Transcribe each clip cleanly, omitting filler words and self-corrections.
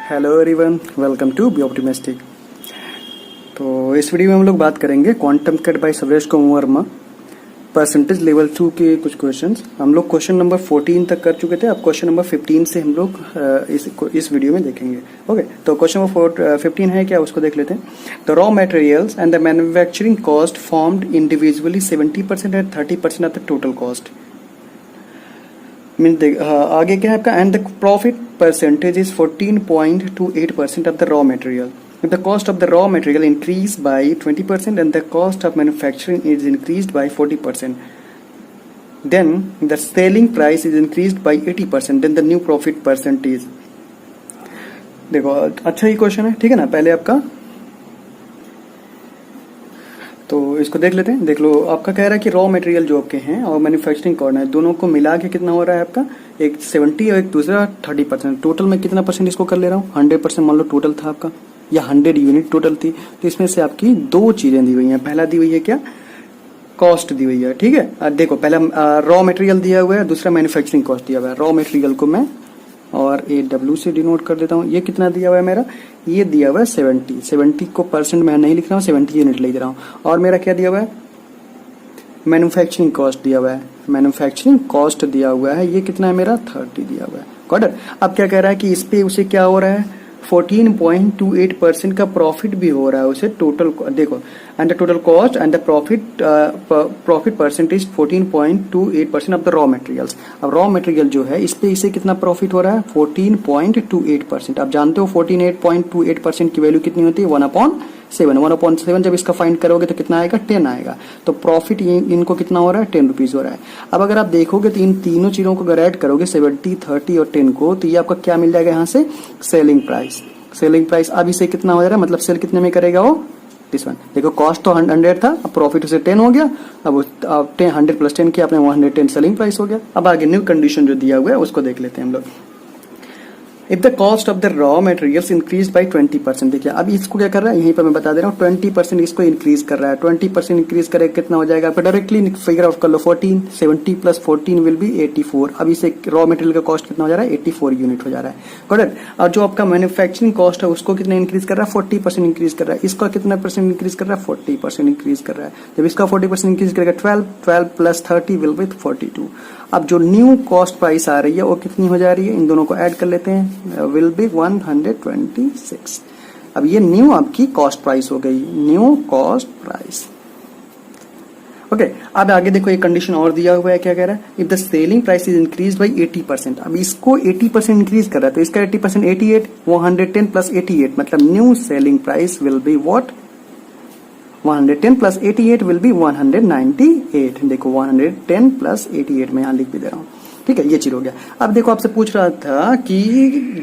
Hello everyone, welcome to be optimistic. तो इस video में हम लोग बात करेंगे क्वांटम कट बाय सवरेश्को वर्मा परसेंटेज लेवल 2 के कुछ क्वेश्चंस। हम लोग क्वेश्चन नंबर 14 तक कर चुके थे। अब क्वेश्चन नंबर 15 से हम लोग इस वीडियो में देखेंगे। ओके, तो क्वेश्चन नंबर 15 है क्या, उसको देख लेते हैं। The raw materials and the manufacturing cost formed individually 70% and 30% of the total cost. आगे क्या है आपका, and the profit percentage is 14.28% of the raw material. If the cost of the raw material increased by 20% and the cost of manufacturing is increased by 40%, then the selling price is increased by 80%, then the new profit percentage। देखो अच्छा ही question है, ठीक है ना। पहले आपका तो इसको देख लेते हैं। देख लो, आपका कह रहा है कि रॉ मटेरियल जो आपके हैं और मैन्युफैक्चरिंग कॉस्ट है, दोनों को मिला के कितना हो रहा है आपका, एक 70 और एक दूसरा 30%। टोटल में कितना परसेंट इसको कर ले रहा हूँ, 100% मान लो टोटल था आपका, या 100 यूनिट टोटल थी। तो इसमें से आपकी दो चीजें दी हुई हैं। पहला दी हुई है क्या, कॉस्ट दी हुई है, ठीक है। देखो पहला रॉ मटेरियल दिया हुआ है, दूसरा मैन्युफैक्चरिंग कॉस्ट दिया हुआ है। रॉ मटेरियल को मैं और AW से डिनोट कर देता हूँ। ये कितना दिया हुआ है मेरा, ये दिया हुआ है 70 को परसेंट में नहीं लिख रहा हूँ, 70 यूनिट लिख रहा हूँ। और मेरा क्या दिया हुआ है, मैन्युफैक्चरिंग कॉस्ट दिया हुआ है। मैन्युफैक्चरिंग कॉस्ट दिया हुआ है, ये कितना है मेरा 30 दिया हुआ है। Got it. अब क्या कह रहा है कि इस पे उसे क्या हो रहा है, 14.28% का प्रॉफिट भी हो रहा है उसे टोटल। देखो, and the total cost and the profit percentage 14.28% of the raw materials. अब रॉ मटेरियल जो है, इस पे इसे कितना प्रॉफिट हो रहा है, 14.28%। आप जानते हो 14.28% की वैल्यू कितनी होती है, 1/7। 1/7 जब इसका फाइंड करोगे तो कितना आएगा, 10 आएगा। तो प्रॉफिट इनको कितना हो रहा है, 10 रुपीज हो रहा है। अब अगर आप देखोगे तो इन तीनों चीजों को अगर ऐड करोगे, 70, 30 और 10 को, तो ये आपका क्या मिल जाएगा यहाँ से, सेलिंग प्राइस। सेलिंग प्राइस अब इसे कितना हो जा रहा है, मतलब सेल कितने में करेगा वो, दिस वन। देखो कॉस्ट तो 100 था, अब प्रॉफिट उसे 10 हो गया। अब 100 प्लस 10 किया आपने, 110 सेलिंग प्राइस हो गया। अब आगे न्यू कंडीशन जो दिया हुआ है उसको देख लेते हैं हम लोग। If the cost of the raw materials increased by 20%, देखिए अब इसको क्या कर रहा है, यहीं पर मैं बता दे रहा हूँ, 20% इसको इंक्रीज कर रहा है। 20% इंक्रीज करेगा कितना हो जाएगा आपका, डायरेक्टली फिगर आउट कर लो। 14, 70 प्लस 14 विल बी 84। अब इसे रॉ मटेरियल का कॉस्ट कितना हो जा रहा है, 84 यूनिट हो जा रहा है। करेक्ट। और जो आपका मैन्युफैक्चरिंग कॉस्ट है उसको कितना इंक्रीज कर रहा है, 40% इंक्रीज कर रहा है। इसका कितना परसेंट इंक्रीज कर रहा है, 40% इंक्रीज कर रहा है। जब इसका 40% इंक्रीज करेगा, 12 प्लस 30 विल बी 42। अब जो न्यू कॉस्ट प्राइस आ रही है वो कितनी हो जा रही है, इन दोनों को ऐड कर लेते हैं, विल बी 126। अब ये न्यू आपकी कॉस्ट प्राइस हो गई, न्यू कॉस्ट प्राइस। ओके, अब आगे देखो एक कंडीशन और दिया हुआ है, क्या कह रहा है, if the selling price is increase by 80%। अब इसको 80% इंक्रीज कर रहा है, तो इसका 80% 88, 110 प्लस 88, मतलब new selling price will be what, 110 plus 88 will be 198। देखो 110 प्लस 88 में यहां लिख भी दे रहा हूं, ठीक है। ये चीज हो गया। अब देखो आपसे पूछ रहा था कि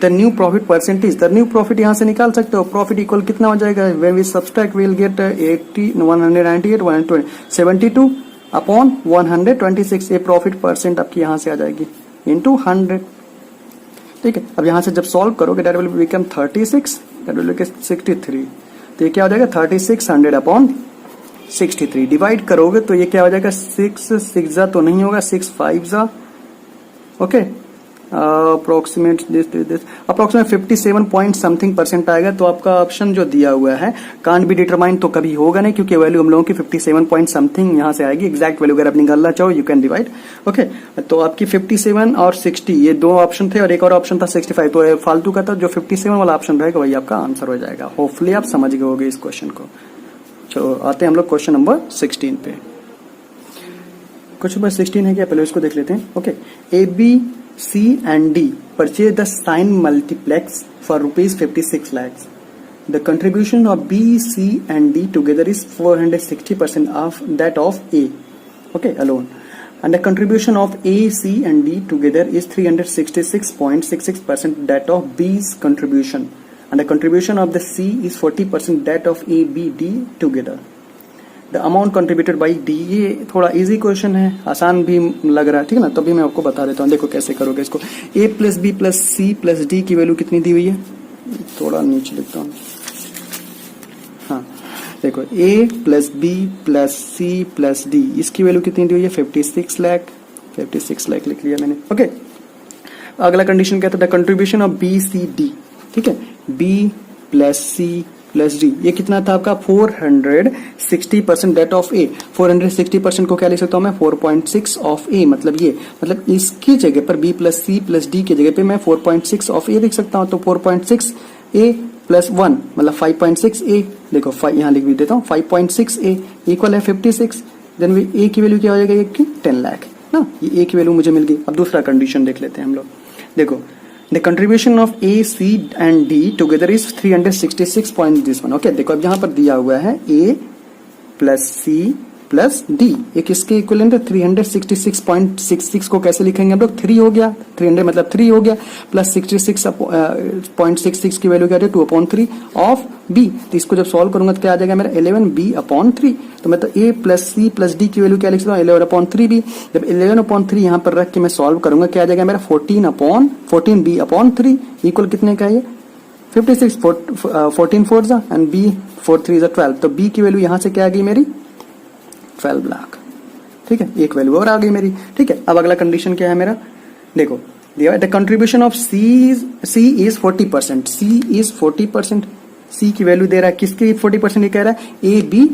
the new profit percentage, the new profit यहां से निकाल सकते हो। प्रॉफिट इक्वल कितना हो जाएगा, when we subtract we will get 198, 120, 72 upon 126। ये प्रॉफिट परसेंट आपकी यहां से आ जाएगी इंटू 100, ठीक है। अब यहां से जब सॉल्व करोगे, that will become 36, that will become 63। तो ये क्या हो जाएगा, 3600 अपॉन 63 डिवाइड करोगे तो ये क्या हो जाएगा, 6 जा तो नहीं होगा, 6 5 जा, okay. Approximate this 57 point something percent आएगा। तो आपका ऑप्शन जो दिया हुआ है कांट बी डिटरमाइन, तो कभी होगा नहीं, क्योंकि वैल्यू हम लोगों की 57 पॉइंट समथिंग यहां से आएगी। एग्जैक्ट वैल्यू अगर आप निकालना चाहो यू कैन डिवाइड, ओके। तो आपकी 57 और 60 ये दो ऑप्शन थे, और एक और ऑप्शन था 65, तो फालतू का था। जो 57 वाला ऑप्शन रहेगा वही आपका आंसर हो जाएगा। होपफुली आप समझ गए होगे इस क्वेश्चन को। चलो आते हैं हम लोग क्वेश्चन नंबर 16 पे। क्वेश्चन नंबर 16 है क्या, पहले इसको देख लेते हैं। Okay, ABC and D purchased the sign multiplex for rupees 56 lakhs. The contribution of B, C and D together is 460% of that of A, okay, alone. And the contribution of A, C and D together is 366.66% that of B's contribution. And the contribution of the C is 40% that of A, B, D together. The amount contributed by D. ये थोड़ा easy question है, आसान भी लग रहा है, ठीक है ना। तभी मैं आपको बता देता हूँ। देखो कैसे करोगे इसको। A plus B plus C plus D की वैल्यू कितनी दी हुई है, थोड़ा नीचे लिखता हूँ। हाँ देखो, A plus B plus C plus D, इसकी वैल्यू कितनी दी हुई है, 56 लाख। 56 लाख लिख लिया मैंने, ओके। अगला कंडीशन क्या था, the contribution of B C D, ठीक है। B plus C plus D, ये कितना था आपका 460% डेट ऑफ ए। 460% को क्या लिख सकता हूं मैं 4.6 ऑफ ए, मतलब ये, मतलब इसकी जगह पर B plus C plus D की जगह पे मैं 4.6 ऑफ ए लिख सकता हूं। तो 4.6 ए प्लस 1 मतलब 5.6 ए, देखो यहां लिख भी देता हूं 5.6 ए इक्वल है 56। देन ए की वैल्यू क्या हो जाएगा, 10 लाख ना, ये ए की वैल्यू मुझे मिल गई। अब दूसरा कंडीशन देख लेते हैं हम लोग। देखो the contribution of A C and D together is 366 point this one. Okay, देखो अब यहां पर दिया हुआ है A plus C plus D, एक इसके इक्विवेलेंट है 366.66 को कैसे लिखेंगे हम लोग, 3 हो गया, 300 मतलब 3 हो गया, प्लस 66.66 की वैल्यू क्या है 2/3 ऑफ बी। तो इसको जब सॉल्व करूंगा तो क्या आ जाएगा मेरा 11b/3। तो मतलब a plus C plus D की वैल्यू क्या लिख सकता हूँ 11/3b। जब 11/3 यहाँ पर रख के मैं सॉल्व करूंगा क्या आ जाएगा मेरा 14b/3 इक्वल कितने का है ये 56, 14 4 एंड b 4 3 12। तो b की वैल्यू यहाँ से क्या आ गई मेरी 12 लाख। ठीक है, एक वैल्यू और आ गई मेरी। ठीक है, अब अगला कंडीशन क्या है मेरा, देखो the contribution of C is 40%, C is 40%, C की वैल्यू दे रहा है किसकी 40% ये कह रहा है ए बी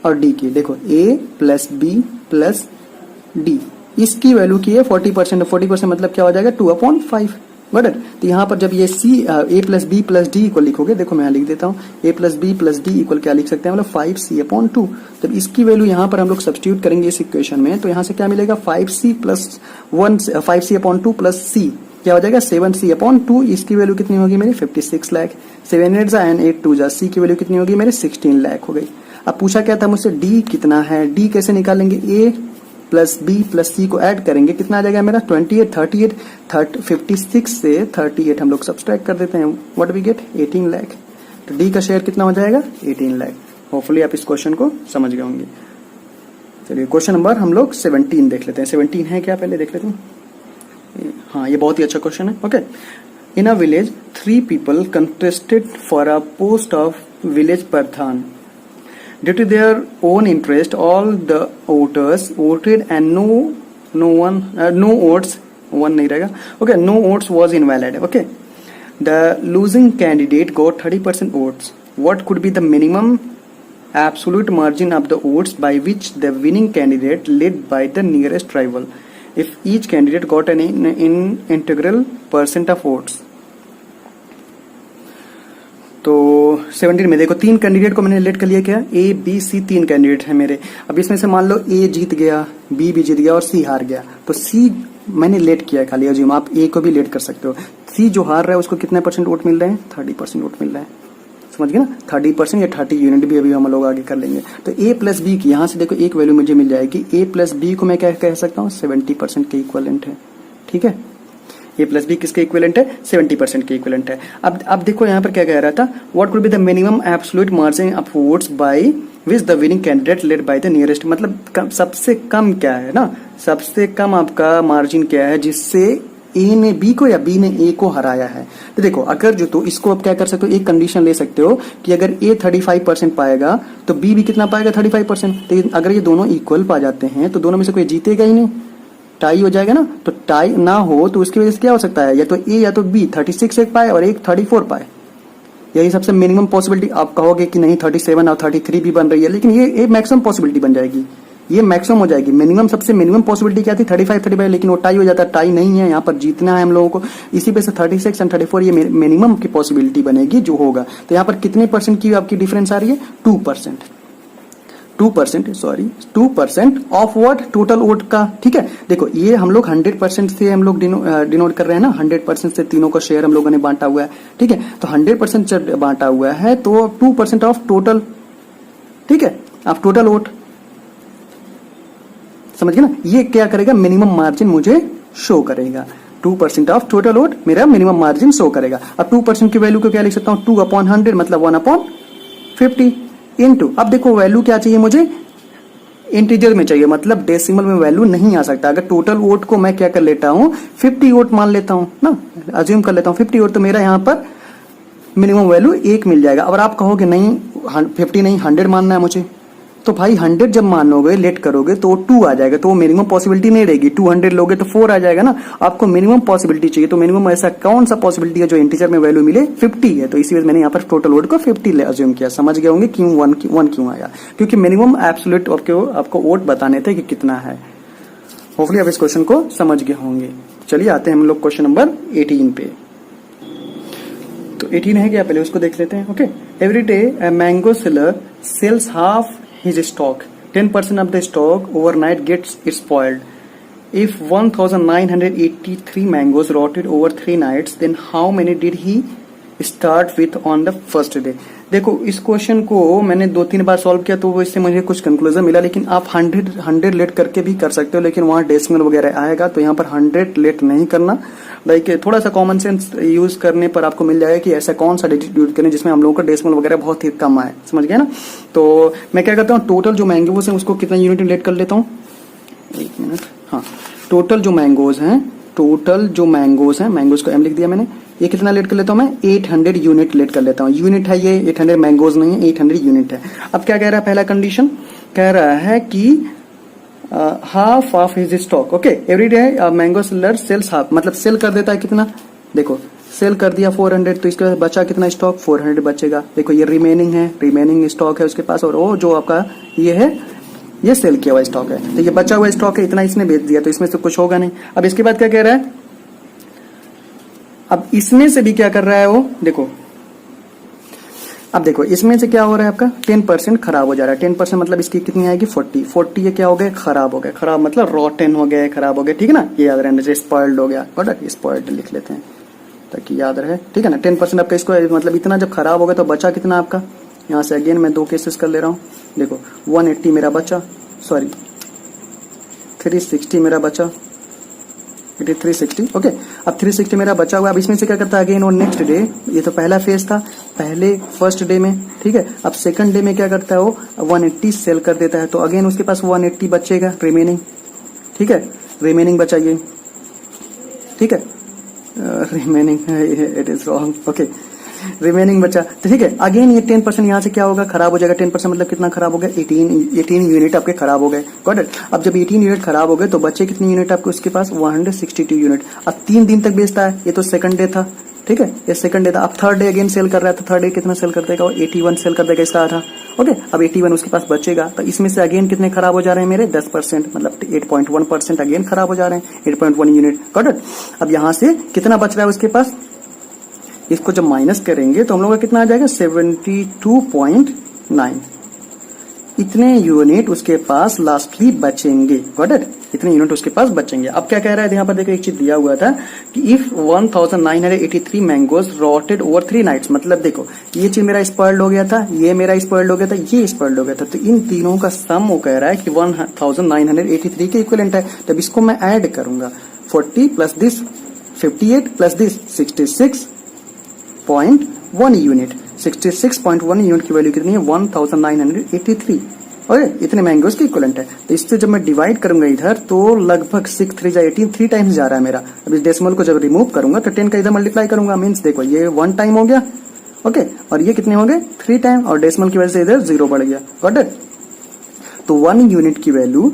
और डी की। देखो A plus B plus D, इसकी वैल्यू की है 40%, 40% मतलब क्या हो जाएगा 2/5। Got it. तो यहाँ पर जब ये C A plus B plus D को लिखोगे, देखो मैं यहाँ लिख देता हूँ A plus B plus D equal क्या लिख सकते हैं मतलब 5c/2। जब इसकी वैल्यू यहाँ पर हम लोग सब्स्टिट्यूट करेंगे इस इक्वेशन में, तो यहाँ से क्या मिलेगा 5c/2 प्लस सी क्या हो जाएगा 7c/2। इसकी वैल्यू कितनी होगी मेरी 56 लाख। 7 8 एंड 8 2 सी की वैल्यू कितनी होगी मेरी 16 लाख हो गई। अब पूछा क्या था मुझसे डी कितना है, डी कैसे निकालेंगे, ए प्लस बी प्लस सी को ऐड करेंगे कितना आ जाएगा मेरा 28 38 56 से 38 हम लोग सब्सट्रैक्ट कर देते हैं, व्हाट वी गेट 18 लाख। तो डी का शेयर कितना हो जाएगा 18 लाख। होपफुली आप इस क्वेश्चन को समझ गए होंगे। चलिए क्वेश्चन नंबर हम लोग 17 देख लेते हैं। 17 है क्या पहले देख लेते हैं। हाँ, ये बहुत ही अच्छा क्वेश्चन है। Okay, in a village 3 people contested for a post of village pradhan. Due to their own interest, all the voters voted and no votes was invalid. Okay, the losing candidate got 30% votes. What could be the minimum absolute margin of the votes by which the winning candidate led by the nearest rival if each candidate got an integral percent of votes? तो 17 में देखो 3 candidate को मैंने late कर लिया, क्या A B C 3 candidate है मेरे। अब इसमें से मान लो ए जीत गया, बी भी जीत गया और सी हार गया। तो सी मैंने लेट किया खाली, अज्यूम आप ए को भी लेट कर सकते हो। सी जो हार रहा है उसको कितने % वोट मिल रहे हैं 30% वोट मिल रहा है, समझ गए ना 30% या 30 यूनिट भी अभी हम लोग आगे कर लेंगे। तो ए प्लस बी की यहाँ से देखो एक वैल्यू मुझे मिल जाएगी, ए प्लस बी को मैं क्या कह सकता हूँ 70% के इक्वलेंट है। ठीक है, ए प्लस बी किसके इक्विवेलेंट है 70% के इक्विवेलेंट है। अब देखो यहाँ पर क्या कह रहा था, what could be the minimum absolute margin of votes by which the winning candidate led by the nearest, मतलब सबसे कम क्या है ना, सबसे कम आपका मार्जिन क्या है जिससे ए ने बी को या बी ने ए को हराया है। तो देखो अगर जो, तो इसको आप क्या कर सकते हो, एक कंडीशन ले सकते हो कि अगर ए 35% पाएगा तो बी भी कितना पाएगा 35%। तो अगर ये दोनों इक्वल पा जाते हैं तो दोनों में से कोई जीतेगा ही नहीं, टाई हो जाएगा ना। तो टाई ना हो तो उसकी वजह से क्या हो सकता है, या तो ए या तो बी 36 एक पाए और एक 34 पाए, यही सबसे मिनिमम पॉसिबिलिटी। आप कहोगे कि नहीं 37 और 33 भी बन रही है, लेकिन ये मैक्सिमम पॉसिबिलिटी बन जाएगी, ये मैक्सिमम हो जाएगी। मिनिमम सबसे मिनिमम पॉसिबिलिटी क्या थी 35, लेकिन वो टाई हो जाता है, टाई नहीं है, यहाँ पर जीतना है हम लोगों को, इसी पे से 36 एंड 34 ये मिनिमम की पॉसिबिलिटी बनेगी जो होगा। तो यहाँ पर कितने % की आपकी डिफरेंस आ रही है 2%, 2% ऑफ व्हाट टोटल वोट का। ठीक है, देखो ये हम लोग 100% से हम लोग डिनोट कर रहे हैं ना, 100% से तीनों का शेयर हम लोगों ने बांटा हुआ है। ठीक है, तो 100% जब बांटा हुआ है तो 2% ऑफ टोटल, ठीक है, ऑफ टोटल वोट, समझ गए ना। ये क्या करेगा, मिनिमम मार्जिन मुझे शो करेगा, 2% ऑफ टोटल वोट मेरा मिनिमम मार्जिन शो करेगा। अब 2% की वैल्यू को क्या लिख सकता हूं 2/100 मतलब 1/50 इनटू, अब देखो वैल्यू क्या चाहिए मुझे, इंटीजर में चाहिए, मतलब डेसिमल में वैल्यू नहीं आ सकता। अगर टोटल वोट को मैं क्या कर लेता हूँ 50 वोट मान लेता हूँ ना, अज्यूम कर लेता हूँ 50 वोट, तो मेरा यहाँ पर मिनिमम वैल्यू 1 मिल जाएगा। और आप कहोगे नहीं 50 नहीं 100 मानना है मुझे, तो भाई 100 जब मानोगे लेट करोगे तो 2 आ जाएगा, तो वो मिनिमम पॉसिबिलिटी नहीं रहेगी। 200 लोगे तो 4 आ जाएगा ना। आपको मिनिमम पॉसिबिलिटी चाहिए, तो मिनिमम ऐसा कौन सा पॉसिबिलिटी है जो इंटीजर में वैल्यू मिले? 50 है। तो इसी वजह मैंने यहाँ पर टोटल वोट को 50 अज्यूम किया। समझ गए होंगे क्यों 1 क्यों आया, क्योंकि मिनिमम एब्सोल्यूट आपको वोट बताने थे कि कितना है। होपफुली आप इस क्वेश्चन को समझ गए होंगे। चलिए आते हैं हम लोग क्वेश्चन नंबर 18 पे। तो 18 है क्या, पहले उसको देख लेते हैं। Okay, every day a mango seller sales half his stock. 10% of the stock overnight gets spoiled. If 1983 mangoes rotted over 3 nights, then how many did he start with on the first day? देखो इस question को मैंने 2-3 बार solve किया तो इससे मुझे कुछ conclusion मिला, लेकिन आप 100 लेट करके भी कर सकते हो, लेकिन वहां डेसिमल वगैरह आएगा तो यहाँ पर 100 लेट नहीं करना। लाइक थोड़ा सा कॉमन सेंस यूज करने पर आपको मिल जाएगा कि ऐसा कौन सा डिस्ट्रीब्यूट करें जिसमें हम लोगों का डेसिमल वगैरह बहुत ही कम आए। समझ गए ना। तो मैं क्या करता हूँ, टोटल जो मैंगोज हैं उसको कितना यूनिट लेट कर लेता हूँ। 1 मिनट। हाँ, टोटल जो मैंगोज हैं, मैंगोज को एम लिख दिया मैंने। ये कितना लेट कर लेता हूँ मैं? 800 यूनिट लेट कर लेता हूँ। यूनिट है ये, 800 मैंगोज नहीं है, 800 यूनिट है। अब क्या कह रहा है पहला कंडीशन, कह रहा है कि half of his stock. Okay, every day mango seller sales half, मतलब सेल कर देता है कितना, देखो सेल कर दिया 400, तो इसके बाद बचा कितना स्टॉक? 400 बचेगा। देखो ये रिमेनिंग स्टॉक है उसके पास, और वो जो आपका ये है ये सेल किया हुआ स्टॉक है। तो ये बचा हुआ स्टॉक है, इतना इसने बेच दिया, तो इसमें से कुछ होगा नहीं। अब इसके बाद क्या कह रहा है, अब इसमें से भी क्या कर रहा है वो, देखो अब देखो इसमें से क्या हो रहा है आपका 10% खराब हो जा रहा है। 10% मतलब इसकी कितनी आएगी? 40 ये क्या हो गया? खराब हो गया। खराब मतलब रॉटन हो गया, खराब हो गया, ठीक है ना। ये याद रहने से स्पॉइल्ड हो गया, बट स्पॉइल्ड लिख लेते हैं ताकि याद रहे, ठीक है ना। 10% आपका इसको मतलब इतना जब खराब हो गया तो बचा कितना आपका? यहाँ से अगेन मैं 2 केसेस कर ले रहा हूँ। देखो 180 मेरा बचा, सॉरी 360 मेरा बचा, 360। ओके, अब 360 मेरा बचा हुआ। अब इसमें से क्या करता है अगेन और नेक्स्ट डे, ये तो पहला फेज था पहले फर्स्ट डे में, ठीक है। अब सेकंड डे में क्या करता है वो 180 सेल कर देता है, तो अगेन उसके पास 180 बचेगा रिमेनिंग, ठीक है। रिमेनिंग बचा ये, ठीक है, remaining it is wrong. Okay, remaining बचा, तो ठीक है। अगेन ये 10% यहाँ से क्या होगा? खराब हो जाएगा। 10% मतलब कितना खराब हो गया? 18 यूनिट आपके खराब हो गए। Got it. अब जब 18 यूनिट खराब हो गए तो बचे कितनी यूनिट आपके उसके पास? 162 यूनिट। अब 3 दिन तक बेचता है, ये तो सेकंड डे था, ठीक है, ये सेकंड डे था। अब थर्ड डे अगेन सेल कर रहा है, तो थर्ड डे कितना सेल कर देगा? 81 सेल कर देगा इसका आधा। ओके, अब 81 उसके पास बचेगा, तो इसमें से अगेन कितने खराब हो जा रहे हैं मेरे? 10%, मतलब 8.1% अगेन खराब हो जा रहे हैं, 8.1 यूनिट। Got it. अब यहाँ से कितना बच रहा है उसके पास? इसको जब माइनस करेंगे तो हम लोग का कितना आ जाएगा? 72.9। इतने यूनिट उसके पास लास्टली बचेंगे। गॉट इट, इतने यूनिट उसके पास बचेंगे। अब क्या कह रहा है यहाँ पर देखो, एक चीज दिया हुआ था कि if 1983 mangoes rotted over 3 nights, मतलब देखो ये चीज मेरा स्पॉइल्ड हो गया था, ये मेरा स्पॉइल्ड हो गया था, ये स्पॉइल्ड हो गया था, तो इन तीनों का सम वो कह रहा है कि 1983 के इक्विवेलेंट है। तब इसको मैं ऐड करूंगा, 40 plus this 58 plus this 66.1 unit. 66.1 unit की वैल्यू कितनी है? 1983। और इतने मैंगोज के इक्विवेलेंट है। तो इससे जब मैं डिवाइड करूंगा इधर तो लगभग 6 3 जा 18, 3 टाइम्स जा रहा है मेरा। अब इस डेसिमल को जब रिमूव करूंगा तो 10 का इधर मल्टीप्लाई करूंगा, मीन्स देखो ये 1 टाइम हो गया, ओके, और ये कितने हो गए? 3 टाइम, और डेसिमल की वजह से इधर 0 बढ़ गया। Got it. तो 1 यूनिट की वैल्यू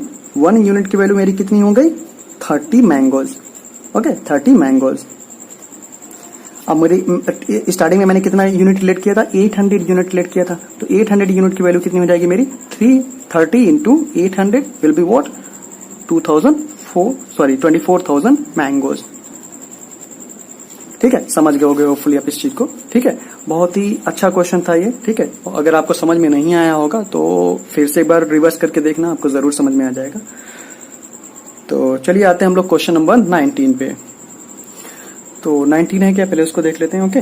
मेरी कितनी हो गई? 30 मैंगोज। Okay, 30 mangoes. अब मेरी स्टार्टिंग में मैंने कितना यूनिट लेट किया था? 800 यूनिट लेट किया था, तो 800 यूनिट की वैल्यू कितनी हो जाएगी मेरी? 330 into 800 will be what? 24,000 mangoes. ठीक है, समझ गए होगे होपफुली आप इस चीज को। ठीक है, बहुत ही अच्छा क्वेश्चन था ये। ठीक है, अगर आपको समझ में नहीं आया होगा तो फिर से एक बार रिवर्स करके देखना, आपको जरूर समझ में आ जाएगा। तो चलिए आते हैं हम लोग क्वेश्चन नंबर 19 पे। तो 19 है क्या, पहले उसको देख लेते हैं। Okay,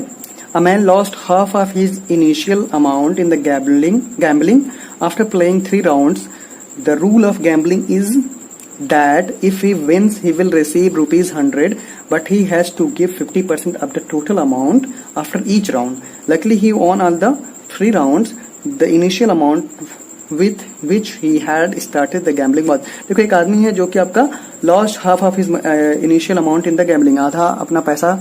a man lost half of his initial amount in the gambling after playing 3 rounds. The rule of gambling is that if he wins he will receive ₹100 but he has to give 50% of the total amount after each round. Luckily he won all the 3 rounds. The initial amount with which he had started the gambling was, देखो एक आदमी है जो कि आपका lost half of his initial amount in the gambling, आधा अपना पैसा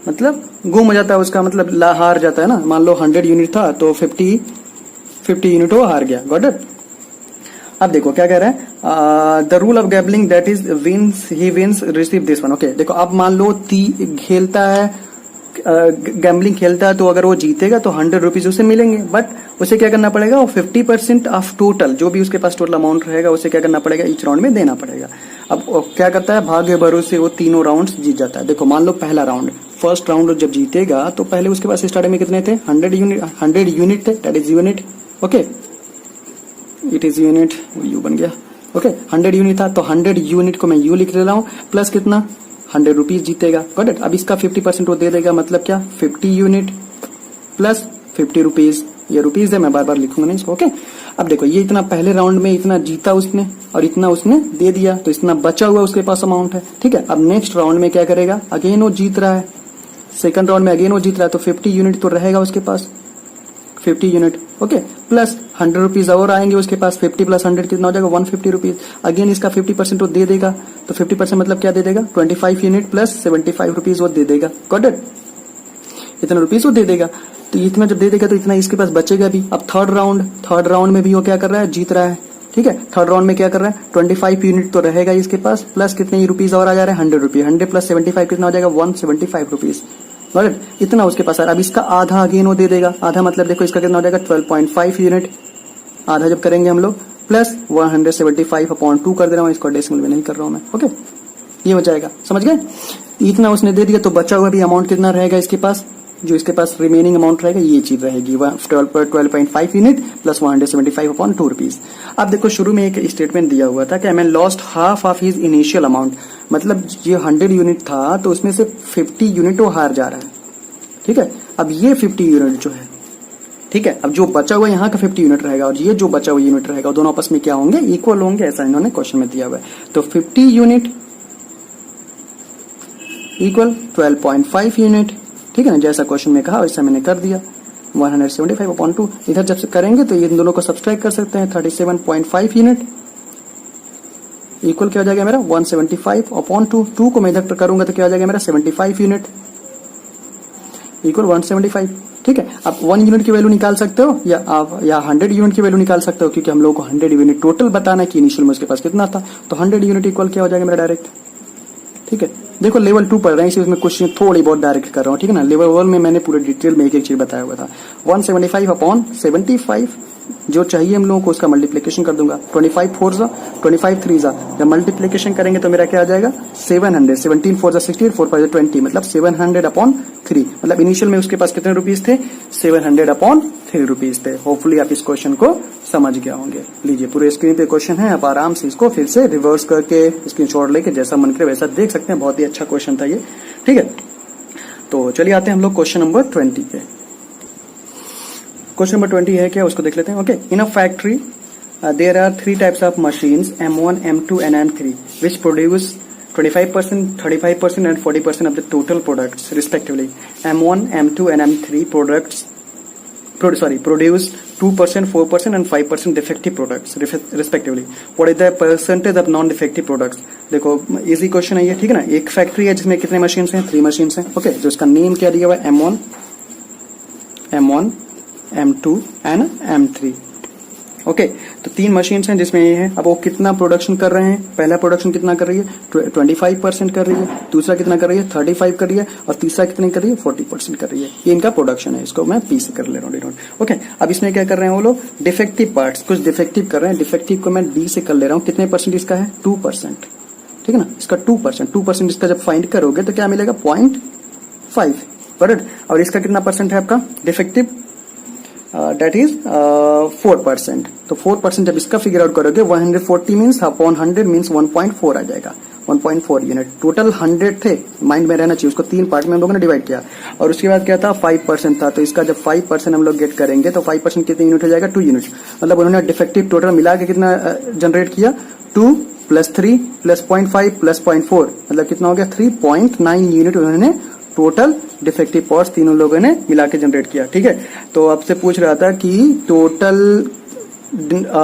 मतलब गुम हो जाता है उसका, मतलब हार जाता है ना। मान लो 100 यूनिट था तो 50 यूनिट वो हार गया। Got it. अब देखो क्या कह रहा है, the rule of gambling that is wins he wins receive this one. Okay देखो, अब मान लो खेलता है, गैम्बलिंग खेलता है, तो अगर वो जीतेगा तो 100 रुपीज उसे मिलेंगे, बट उसे क्या करना पड़ेगा, वो 50% ऑफ टोटल जो भी उसके पास टोटल अमाउंट रहेगा उसे क्या करना पड़ेगा, ईच राउंड में देना पड़ेगा। अब क्या करता है, भाग्य भरोसे वो तीनों राउंड्स जीत जाता है। देखो मान लो पहला राउंड, फर्स्ट राउंड जब जीतेगा तो पहले उसके पास स्टार्टिंग में कितने थे, 100 यूनिट थे, that is unit. Okay it is unit, you बन गया। ओके 100 यूनिट था, तो 100 यूनिट को मैं यू लिख ले रहा हूँ, प्लस कितना 100 रुपीज जीतेगा। Got it. अब इसका 50% वो दे देगा, मतलब क्या 50 यूनिट प्लस 50 रुपीज, ये रुपीज है, मैं बार बार लिखूंगा नहीं इसको। ओके अब देखो, ये इतना पहले राउंड में इतना जीता उसने और इतना उसने दे दिया, तो इतना बचा हुआ उसके पास अमाउंट है। ठीक है, अब नेक्स्ट राउंड में क्या करेगा, अगेन वो जीत रहा है, सेकंड राउंड में अगेन वो जीत रहा है, तो 50 यूनिट तो रहेगा उसके पास, 50 यूनिट। ओके प्लस 100 रुपीज और आएंगे उसके पास, 50 प्लस 100 कितना हो जाएगा, 150 रुपीज। अगेन इसका 50% वो दे देगा, तो 50% मतलब क्या दे देगा, 25 यूनिट प्लस 75 रुपीज वो दे देगा। गॉट इट, इतना रुपीज वो दे देगा, तो इतना जब दे देगा तो इतना इसके पास बचेगा भी। अब थर्ड राउंड में भी वो क्या कर रहा है, जीत रहा है। ठीक है, थर्ड राउंड में क्या कर रहा है, 25 यूनिट तो रहेगा इसके पास, प्लस कितने रुपीज और आ जा रहे हैं, 100 रुपीज। 100 प्लस 75 कितना हो जाएगा, 175 रुपीज। इतना उसके पास आ रहा है। अब इसका आधा अगेन वो दे देगा, आधा मतलब देखो इसका कितना हो जाएगा, 12.5 यूनिट। आधा जब करेंगे हम लोग, प्लस 175/2 कर दे रहा हूँ, इसको डेसिमल में नहीं कर रहा हूँ मैं। ओके ये हो जाएगा, समझ गए। इतना उसने दे दिया, तो बचा हुआ भी अमाउंट कितना रहेगा इसके पास, जो इसके पास रिमेनिंग अमाउंट रहेगा ये चीज रहेगी, 12.5 यूनिट प्लस 175/2 रुपीज। अब देखो शुरू में एक स्टेटमेंट दिया हुआ था कि man lost half of his initial amount, मतलब ये 100 यूनिट था तो उसमें से 50 यूनिट वो हार जा रहा है। ठीक है, अब ये 50 यूनिट जो है, ठीक है, अब जो बचा हुआ यहाँ का 50 यूनिट रहेगा और ये जो बचा हुआ यूनिट रहेगा, दोनों आपस में क्या होंगे, इक्वल होंगे, ऐसा इन्होंने क्वेश्चन में दिया हुआ है। तो 50 यूनिट इक्वल 12.5 यूनिट। ठीक है ना, जैसा क्वेश्चन में कहा वैसा मैंने कर दिया, 175/2। इधर जब से करेंगे तो इन दोनों को सब्सट्रैक्ट कर सकते हैं, 37.5 यूनिट इक्वल क्या हो जाएगा मेरा, 175/2। 2 को मैं इधर करूंगा तो क्या हो जाएगा मेरा, 75 यूनिट इक्वल 175। ठीक है, आप 1 यूनिट की वैल्यू निकाल सकते हो या आप 100 यूनिट की वैल्यू निकाल सकते हो, क्योंकि हम लोग को 100 यूनिट टोटल बताना है कि इनिशियल में उसके पास कितना था, तो 100 यूनिट इक्वल क्या हो जाएगा मेरा डायरेक्ट। ठीक है, देखो लेवल 2 पढ़ रहे हैं, इसी उसमें क्वेश्चन थोड़ी बहुत डायरेक्ट कर रहा हूँ। ठीक है ना, लेवल 1 में मैंने पूरे डिटेल में एक एक चीज बताया हुआ था। 175/75 जो चाहिए हम लोगों को, उसका मल्टीप्लीकेशन कर दूंगा, 25 4 जा 25 3 जा, जब मल्टीप्लीकेशन करेंगे तो मेरा क्या आ जाएगा, 700। 17 4 जा 16, 4 5 जा 20, मतलब 700/3। मतलब इनिशियल में उसके पास कितने रुपीज थे, 700/3 रुपीज थे। होपफुली आप इस क्वेश्चन को समझ गया होंगे। लीजिए पूरे स्क्रीन पे क्वेश्चन है, आप आराम से इसको फिर से रिवर्स करके स्क्रीनशॉट लेके जैसा मन करे वैसा देख सकते हैं। बहुत ही अच्छा क्वेश्चन था ये। ठीक है, तो चलिए आते हैं हम लोग क्वेश्चन नंबर 20 पे। क्वेश्चन नंबर 20 है क्या, उसको देख लेते हैं। Okay, in a factory there are 3 types of machines, M1, M2 and M3, which produce 25%, 35% and 40% of the total products respectively. M1, M2 and M3 produce 2%, 4% and 5% defective products respectively. What is the percentage of non-defective products? देखो easy question है ये। ठीक है ना, एक factory है जिसमें कितने मशीन्स हैं, 3 मशीन्स हैं। ओके, जो इसका नेम क्या दिया हुआ है, M1, M2 and M3। Okay, तो 3 मशीन्स हैं जिसमें ये है। अब वो कितना प्रोडक्शन कर रहे हैं, पहला प्रोडक्शन कितना कर रही है, 25% कर रही है, दूसरा कितना कर रही है, 35 कर रही है, और तीसरा कितनी कर रही है, 40% कर रही है। ये इनका प्रोडक्शन है, इसको मैं P से कर ले रहा हूँ। ओके, अब इसमें क्या कर रहे हैं वो लोग, डिफेक्टिव पार्ट्स कुछ डिफेक्टिव कर रहे हैं। डिफेक्टिव को मैं D से कर ले रहा हूँ। कितने परसेंट इसका है, 2%। ठीक है ना, इसका 2% इसका जब फाइंड करोगे तो क्या मिलेगा, 0.5। करेक्ट। और इसका कितना परसेंट है आपका डिफेक्टिव, that is 4%। तो 4% जब इसका फिगर आउट करोगे, 140 मीन्स अपॉन 100 मीन्स 1.4 आ जाएगा, 1.4 यूनिट। टोटल 100 थे, माइंड में रहना चाहिए, उसको 3 पार्ट में हम लोगों ने डिवाइड किया। और उसके बाद क्या था, 5% था, तो इसका जब 5% हम लोग गेट करेंगे तो 5% कितने यूनिट हो जाएगा, 2 यूनिट। मतलब उन्होंने डिफेक्टिव टोटल मिला के कितना जनरेट किया, 2 + 3 + 0.5 + 0.4, मतलब कितना हो गया, 3.9 यूनिट उन्होंने टोटल डिफेक्टिव पार्ट्स तीनों लोगों ने मिला के जनरेट किया। ठीक है, तो आपसे पूछ रहा था कि टोटल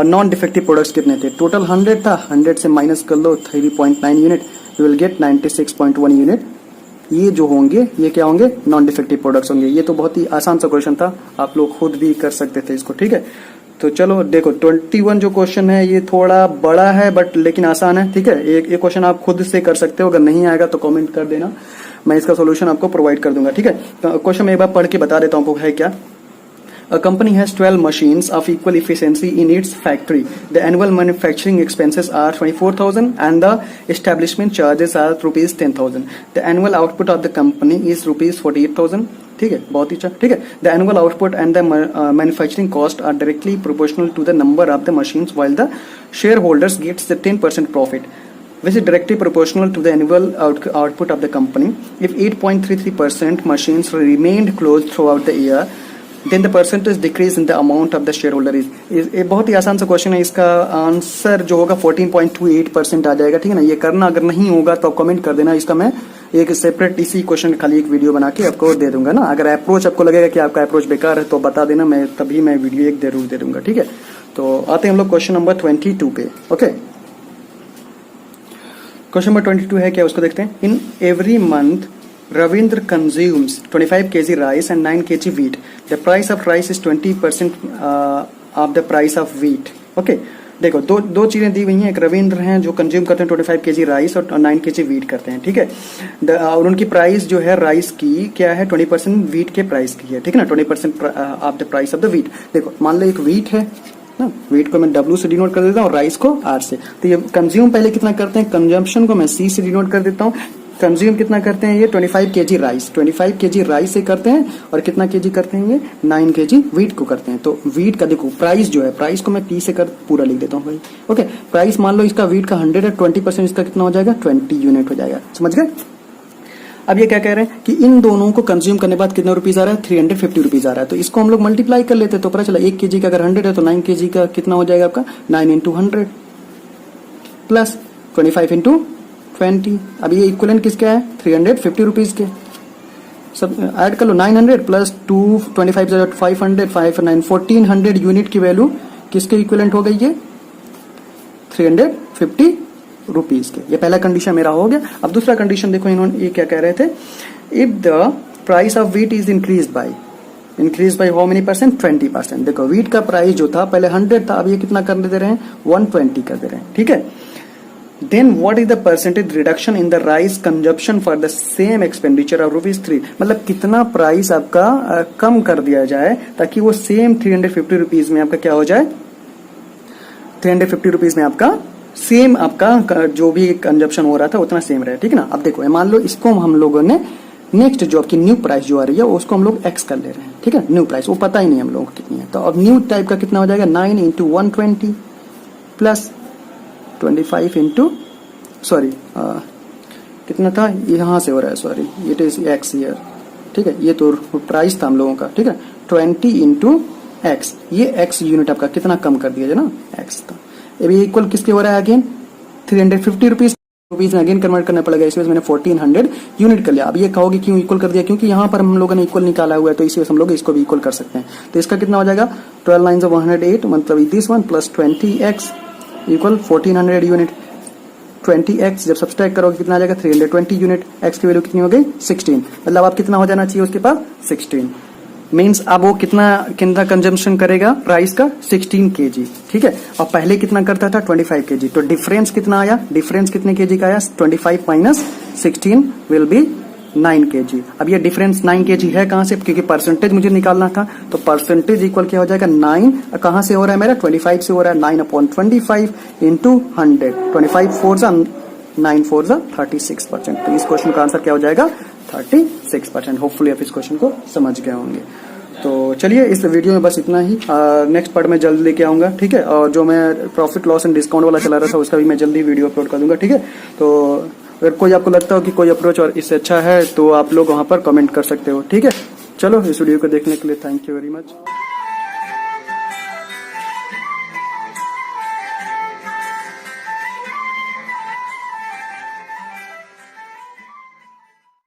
नॉन डिफेक्टिव प्रोडक्ट्स कितने थे। टोटल 100 था, 100 से माइनस कर लो 3.9 unit, you will get 96.1 unit. ये जो होंगे ये क्या होंगे, नॉन डिफेक्टिव प्रोडक्ट्स होंगे। ये तो बहुत ही आसान सा क्वेश्चन था, आप लोग खुद भी कर सकते थे इसको। ठीक है, तो चलो देखो 21 जो क्वेश्चन है ये थोड़ा बड़ा है बट लेकिन आसान है, ठीक है। एक क्वेश्चन आप खुद से कर सकते हो, अगर नहीं आएगा तो कमेंट कर देना, मैं इसका सोल्यूशन आपको प्रोवाइड कर दूंगा, ठीक है। क्वेश्चन मैं एक बार पढ़ के बता देता हूँ है क्या। A company has 12 machines of equal efficiency in its factory. The annual manufacturing expenses are 24,000 and the establishment charges are rupees 10,000. The annual output of the company is rupees 48,000. ठीक है, बहुत ही अच्छा, ठीक है। The annual output and the manufacturing cost are directly proportional to the number of the machines, while the shareholders gets the 10% profit, which is directly proportional to the annual output of the company. If 8.33% machines remained closed throughout the year, then the percentage decrease in the amount of the shareholder is ये बहुत ही आसान सा question है। इसका answer जो होगा 14.28% आ जाएगा, ठीक है ना। ये करना अगर नहीं होगा तो कमेंट कर देना, इसका मैं एक सेपरेट इसी क्वेश्चन खाली एक वीडियो बना के आपको दे दूंगा ना। अगर अप्रोच आपको लगेगा कि आपका अप्रोच बेकार है तो बता देना, मैं तभी मैं वीडियो एक जरूर दे दूंगा, ठीक है। तो आते हैं हम लोग क्वेश्चन नंबर 22 पे। ओके, क्वेश्चन नंबर 22 है क्या, उसको देखते हैं। In every month Ravindra consumes 25 kg rice and 9 kg wheat. The price of rice is 20% of the price of wheat. Okay, देखो दो चीजें दी हुई हैं। एक रविंद्र हैं जो कंज्यूम करते हैं 25 kg राइस और 9 kg वीट करते हैं, ठीक है। और उनकी प्राइस जो है राइस की क्या है, 20% वीट के प्राइस की है, ठीक है ना। 20% of the price of the wheat. देखो मान लो एक वीट है ना, वीट को मैं W से डिनोट कर देता हूँ और राइस को R से। तो ये कंज्यूम पहले कितना करते हैं, कंजम्पशन को मैं C से डिनोट कर देता हूँ। कंज्यूम कितना करते हैं ये 25 kg राइस, 25 kg राइस से करते हैं और कितना kg करते हैं ये 9 kg वीट को करते हैं। तो वीट का देखो प्राइस जो है, प्राइस को मैं P से कर पूरा लिख देता हूँ भाई। ओके, प्राइस मान लो इसका वीट का 100 है, 20% इसका कितना हो जाएगा 20 यूनिट हो जाएगा, समझ गए। अब ये क्या कह रहे हैं कि इन दोनों को कंज्यूम करने के बाद कितना रुपीज आ रहा है, 350 रुपीज आ रहा है। तो इसको हम लोग मल्टीप्लाई कर लेते हैं तो पता चला 1 kg का अगर 100 है तो 9 kg का कितना हो जाएगा आपका 9 into 100 प्लस 25 into 20। अब ये इक्वलेंट किसके है 350 रुपीज के। सब ऐड कर लो, 900 प्लस 225 500 5 9 1400 यूनिट की वैल्यू किसके इक्वलेंट हो गई, ये 350 रुपीज के। ये पहला कंडीशन मेरा हो गया। अब दूसरा कंडीशन देखो, इन्होंने ये क्या कह रहे थे, if the price of wheat is increase by how many percent, 20%। देखो व्हीट का प्राइस जो था पहले 100 था, अब ये कितना कर दे रहे हैं 120 कर दे रहे हैं, ठीक है। Then what is the percentage reduction in the rice consumption for the same expenditure of ₹3? मतलब कितना प्राइस आपका कम कर दिया जाए ताकि वो सेम 350 रुपीज में आपका क्या हो जाए, 350 रुपीज में आपका सेम आपका जो भी कंजप्शन हो रहा था उतना सेम रहे, ठीक है ना। अब देखो मान लो इसको हम लोगों ने नेक्स्ट जो आपकी न्यू प्राइस जो आ रही है उसको हम लोग एक्स कर ले रहे हैं, ठीक है। न्यू प्राइस वो पता ही नहीं हम लोगों को कितनी है। तो अब न्यू टाइप का कितना हो जाएगा 9 into 120 प्लस 25 इंटू सॉरी कितना था, यहाँ से हो रहा है, sorry it is x year, ठीक है। ये तो प्राइस था हम लोगों का, ठीक है। 20 इंटू एक्स, ये एक्स यूनिट आपका कितना कम कर दिया ना, एक्स था। अभी इक्वल किसके हो रहा है अगेन 350 रुपीज में अगेन कन्वर्ट करना पड़ेगा, इसमें मैंने 1400 यूनिट कर लिया। अब ये कहोगे क्यों इक्वल कर दिया, क्योंकि यहाँ पर हम लोगों ने इक्वल निकाला हुआ है तो इसी वजह हम लोग इसको भी इक्वल कर सकते हैं। तो इसका कितना हो जाएगा 12 9 108 मतलब this one plus 20x equal 1400 unit. 20x जब सब्सट्रैक्ट करोगे कितना आ जाएगा 320 यूनिट। x की वैल्यू कितनी हो गई 16, मतलब अब कितना हो जाना चाहिए उसके पास 16। मीन्स अब वो कितना कंजम्पशन करेगा राइस का 16 kg, ठीक है। और पहले कितना करता था 25 kg। तो डिफरेंस कितना आया, डिफरेंस कितने kg का आया 25 माइनस 16 विल बी 9 kg। अब ये डिफरेंस 9 kg है कहां से, क्योंकि परसेंटेज मुझे निकालना था। तो परसेंटेज इक्वल क्या हो जाएगा 9 कहां से हो रहा है मेरा 25 से हो रहा है 9/25 इंटू 100। 25 4 9 4 36%। तो इस क्वेश्चन का आंसर क्या हो जाएगा 36%। होपफुली आप इस क्वेश्चन को समझ गए होंगे। तो चलिए इस वीडियो में बस इतना ही। नेक्स्ट पार्ट में जल्द लेके आऊंगा, ठीक है। और जो मैं प्रॉफिट लॉस एंड डिस्काउंट वाला चला रहा था उसका भी मैं जल्दी वीडियो अपलोड कर दूंगा, ठीक है। तो अगर कोई आपको लगता हो कि कोई अप्रोच और इससे अच्छा है तो आप लोग वहां पर कमेंट कर सकते हो, ठीक है। चलो इस वीडियो को देखने के लिए थैंक यू वेरी मच।